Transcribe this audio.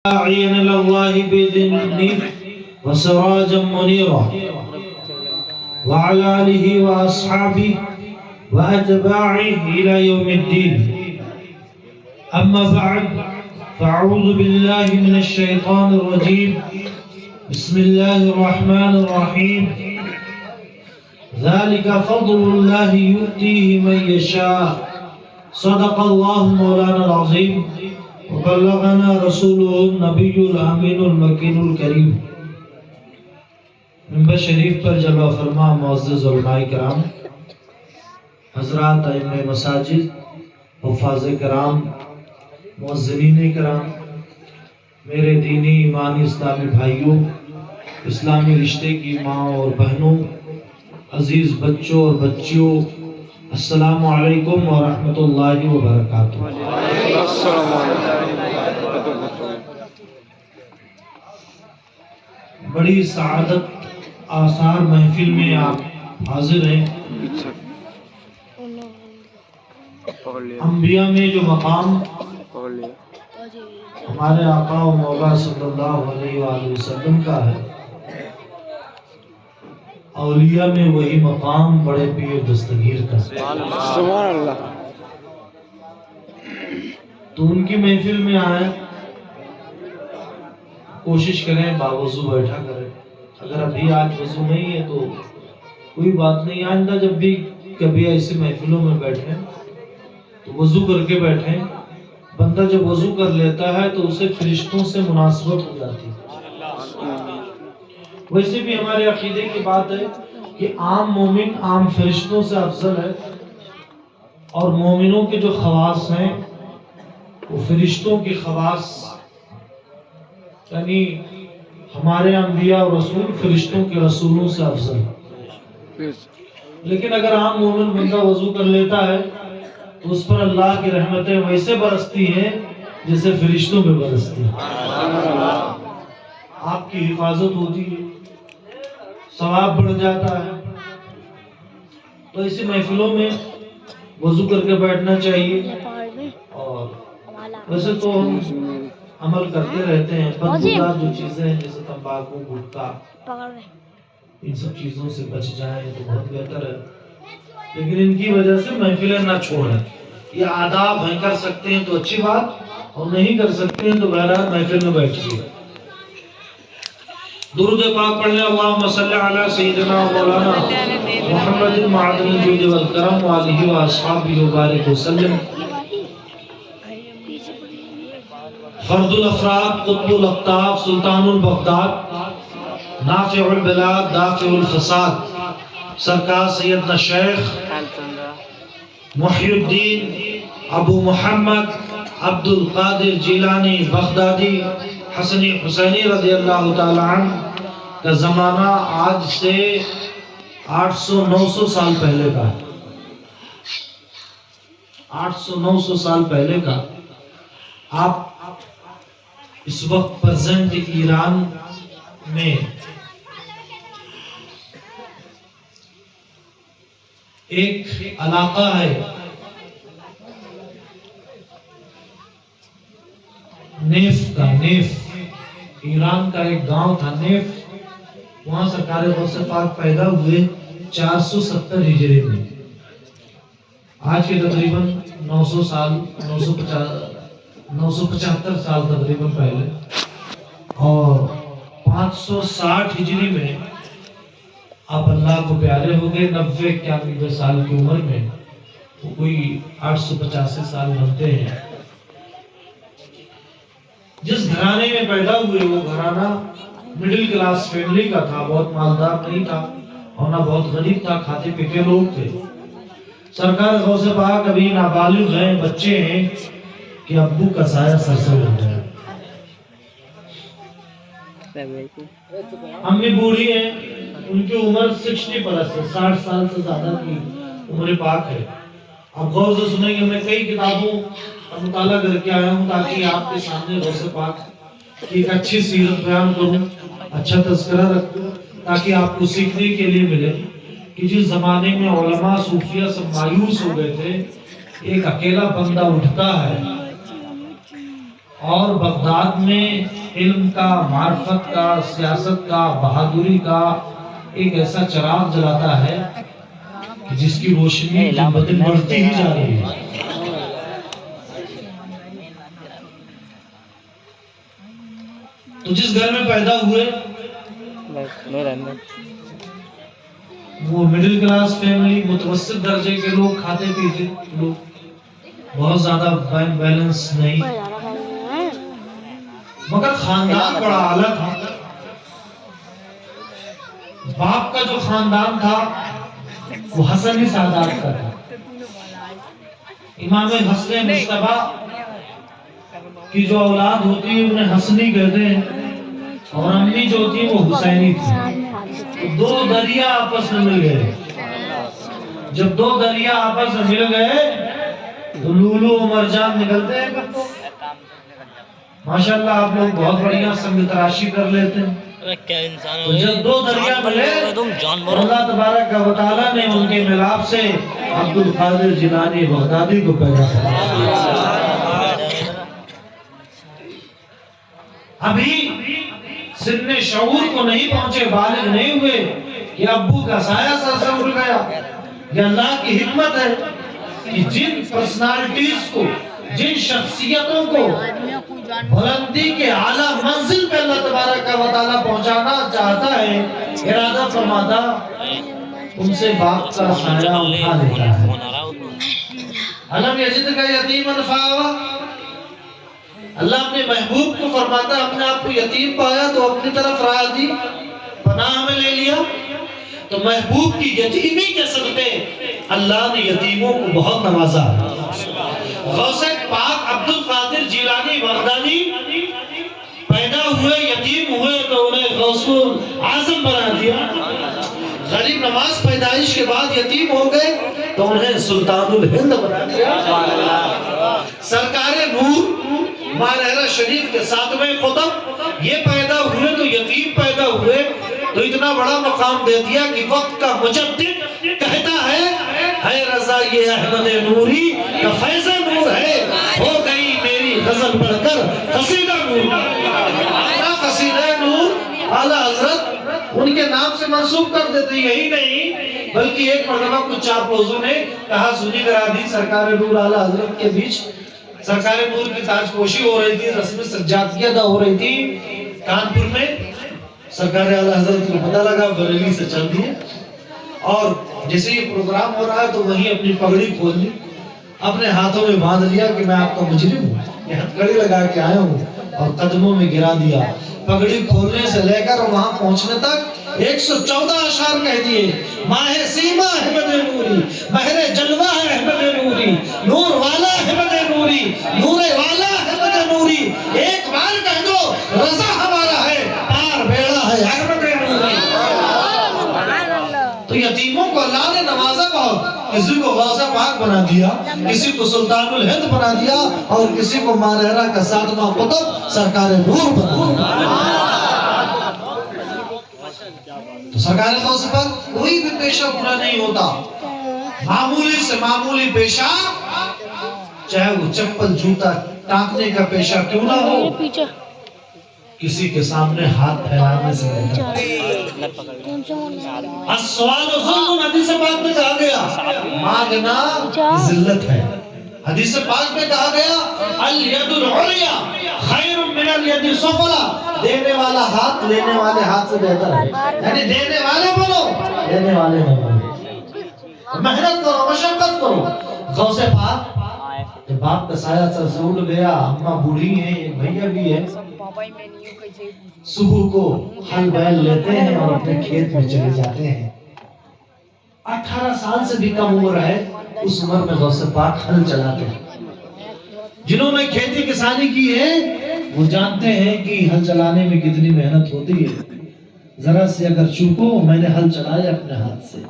داعيا إلى الله بإذنه وسراجا منيرا وعلى آله وأصحابه وأتباعه إلى يوم الدين. أما بعد فأعوذ بالله من الشيطان الرجيم. بسم الله الرحمن الرحيم. ذلك فضل الله يؤتيه من يشاء. صدق الله مولانا العظيم وبلغنا رسوله النبی الامین المکین الکریم. منبر شریف پر جلوہ فرما معزز علماء کرام، حضرات ائمہ مساجد، حفاظ کرام، مؤذنین کرام، میرے دینی ایمانی اسلامی بھائیوں، اسلامی رشتے کی ماں اور بہنوں، عزیز بچوں اور بچیوں، السلام علیکم ورحمۃ اللہ وبرکاتہ. بڑی سعادت آثار محفل میں آپ حاضر ہیں. انبیاء میں جو مقام ہمارے آقا و مولا صلی اللہ علیہ وآلہ وسلم کا ہے، اولیاء میں وہی مقام بڑے پیر دستگیر کا. سبحان اللہ. تو ان کی محفل میں آئے، کوشش کریں باوضو بیٹھا کریں. اگر ابھی آج وضو نہیں ہے تو کوئی بات نہیں، آئندہ جب بھی کبھی ایسی محفلوں میں بیٹھیں تو وضو کر کے بیٹھیں. بندہ جب وضو کر لیتا ہے تو اسے فرشتوں سے مناسبت ہو جاتی ہے. ویسے بھی ہمارے عقیدے کی بات ہے کہ عام مومن عام فرشتوں سے افضل ہے، اور مومنوں کے جو خواص ہیں وہ فرشتوں کی خواص، یعنی ہمارے انبیاء اور رسول فرشتوں کے رسولوں سے افضل ہے. لیکن اگر عام مومن بندہ وضو کر لیتا ہے تو اس پر اللہ کی رحمتیں ویسے برستی ہیں جیسے فرشتوں پہ برستی ہیں. آپ کی حفاظت ہوتی ہے، ثواب بڑھ جاتا ہے. تو ایسی محفلوں میں وضو کر کے بیٹھنا چاہیے. اور ویسے تو ہم عمل کرتے رہتے ہیں، بدبودار جو چیزیں ہیں جیسے تمباکو، گٹکا، ان سب چیزوں سے بچ جائیں تو بہت بہتر ہے. لیکن ان کی وجہ سے محفلیں نہ چھوڑیں. یہ آداب ہیں، کر سکتے ہیں تو اچھی بات، اور نہیں کر سکتے ہیں تو بہرحال محفل میں بیٹھیے. درود پاک پڑھ لیں. اللہم صلی علی سیدنا مولانا محمد معدن الجود والکرم وآلہ واصحابہ وبارک وسلم. فرد الافراد، قطب الاقطاب، سلطان البغداد، نافع البلاد، دافع الفساد، سرکار سیدنا شیخ محی الدین ابو محمد عبد القادر جیلانی بغدادی حسنی حسینی رضی اللہ تعالی عنہ کا زمانہ آج سے 800-900 سال پہلے کا ہے. 800-900 سال پہلے کا. آپ اس وقت پرزنٹ ایران میں ایک علاقہ ہے نیف کا. نیف ایران کا ایک گاؤں تھا نیف. وہاں سرکار غوث پاک پیدا ہوئے 470 ہجری میں. آج کے تقریباً 900 سال 975 سال تقریباً پہلے. اور 560 ہجری میں آپ اللہ کو پیارے ہو گئے. 90-91 سال کی عمر میں وہ کوئی 885 سال بنتے ہیں. جس گھرانے میں پیدا ہوئے وہ گھرانہ مڈل کلاس فیملی کا تھا. بہت مالدار نہیں تھا اور نہ بہت غریب تھا، کھاتے پیتے لوگ تھے. سرکار غوث پاک ابھی نابالغ ہیں، بچے ہیں کہ ابو کا سایہ سر سے اٹھ گیا. امی بوڑھی ہیں، ان کی عمر 60 پلس ہے، 60 سال سے زیادہ کی عمر پاک ہے. آپ غور سے سنیں گے. میں کئی کتابوں کا مطالعہ کر کے آیا ہوں تاکہ آپ کے سامنے غوث پاک کی ایک اچھی سیرت بیان کروں، اچھا تذکرہ رکھوں، تاکہ آپ کو سیکھنے کے لیے ملے کہ جس زمانے میں علماء صوفیہ سب مایوس ہو گئے تھے، ایک اکیلا بندہ اٹھتا ہے اور بغداد میں علم کا، معرفت کا، سیاست کا، بہادری کا ایک ایسا چراغ جلاتا ہے جس کی روشنی دن بدن بڑھتی ہی جا رہی ہے۔ تو جس گھر میں پیدا ہوئے وہ مڈل کلاس فیملی، متوسط درجے کے لوگ، کھاتے پیتے لوگ، بہت زیادہ بینک بیلنس نہیں، مگر خاندان بڑا اعلیٰ تھا۔ باپ کا جو خاندان تھا وہ حسن سادات کا تھا۔ امام حسن مصطفیٰ کی جو اولاد ہوتی ہے انہیں حسنی کہتے ہیں، اور امی جو ہوتی وہ حسینی تھی۔ دو دریا آپس میں مل گئے۔ جب دو دریا آپس میں مل گئے تو لولو و مرجان نکلتے ہیں۔ ماشاءاللہ آپ لوگ بہت بڑھیا سنگ تراشی کر لیتے ہیں۔ تو جب دو دریا ملے اللہ تبارک و تعالیٰ نے ان کے ملاپ سے عبد القادر جیلانی بغدادی کو پیدا کیا۔ ابھی سن شعور کو نہیں پہنچے، بالغ نہیں ہوئے کہ ابو کا سایہ سر سے اٹھ گیا۔ یہ اللہ کی حکمت ہے کہ جن پرسنالٹیز کو، جن شخصیتوں کو بلندی کے اعلیٰ منزل پہ اللہ تبارک و تعالیٰ پہنچانا چاہتا ہے، ارادہ فرماتا ان سے باپ کا سایہ اٹھا لیتا ہے۔ علم یجدک یتیما فآویٰ، اللہ اپنے محبوب کو فرماتا ہم نے آپ کو یتیم پایا تو اپنی طرف راضی پناہ میں لے لیا۔ تو محبوب کی یتیمی کے صدقے اللہ نے یتیموں کو بہت نوازا۔ غوث پاک عبد القادر جیلانی بغدادی پیدا ہوئے، یتیم ہوئے تو انہیں غوث اعظم بنا دیا۔ غریب نواز پیدائش کے بعد یتیم ہو گئے تو انہیں سلطان الہند بنا دیا۔ سرکار نور مالہرہ شریف کے 7ویں قطب یہ پیدا ہوئے تو یتیم پیدا ہوئے تو اتنا بڑا مقام دے دیا کہ وقت کا مجدد کہتا ہے رضا یہ احمد نوری کا فیض نور ہے، ہو گئی میری غزل پڑھ کر قصیدہ نور۔ قصیدہ نور اعلیٰ حضرت ان کے نام سے منسوب کر دیتے، یہی نہیں بلکہ ایک مرتبہ کچھ چاپلوزوں نے کہا سنی کرا دی سرکار نور اعلیٰ حضرت کے بیچ سرکار نور کی تاج پوشی ہو رہی تھی، رسم سجادگی ادا ہو رہی تھی کانپور میں۔ سرکار اعلیٰ حضرت کو پتہ لگا، بریلی سے چل دیے اور جیسے یہ پروگرام ہو رہا ہے تو وہیں اپنی پگڑی کھول لی، اپنے ہاتھوں میں باندھ لیا کہ میں آپ کا مجرم ہوں، یہ ہتھکڑی لگا کے آیا ہوں، اور قدموں میں گرا دیا۔ پگڑی کھولنے سے لے کر وہاں پہنچنے تک 114 اشعار کہہ دیے۔ ماہ سیما احمد نوری، مہر جلوہ احمد نوری، نور والا احمد نوری، نور والا احمد نوری، ایک بار کہہ دو رضا ہمارا ہے، پار بیڑا ہے احمد نوری۔ تو یتیموں کو اللہ نے نوازا بہت، کسی کو غوث پاک بنا دیا، کسی کو سلطان الہند بنا دیا، اور کسی کو مالہرہ کا 7واں قطب سرکار نور بنا دیا۔ تو سرکار غوث پاک کوئی بھی پیشہ پورا نہیں ہوتا، معمولی سے معمولی پیشہ، چاہے وہ چپل جوتا ٹانکنے کا پیشہ کیوں نہ ہو، کسی کے سامنے ہاتھ پھیلانے سے بہتر۔ السوال ظلم حدیث پاک میں کہا گیا، مانگنا ذلت ہے۔ حدیث پاک میں کہا گیا الید العلیا خیر من الید السفلی، دینے والا ہاتھ لینے والے ہاتھ سے بہتر ہے، یعنی دینے والے بنو، دینے والے بنو، محنت کرو، مشقت کرو۔ غوث پاک جب باپ کا سایہ سر سے اٹھ گیا، اماں بوڑھی ہیں، ایک بھیا بھی ہے، صبح کو ہل بیل لیتے ہیں اور اپنے کھیت میں چلے جاتے ہیں۔ 18 سال سے بھی کم عمر ہے، اس عمر میں غوث پاک ہل چلاتے ہیں۔ جنہوں نے کھیتی کسانی کی ہے وہ جانتے ہیں کہ ہل چلانے میں کتنی محنت ہوتی ہے۔ ذرا سے اگر چوکو، میں نے ہل چلایا اپنے ہاتھ سے،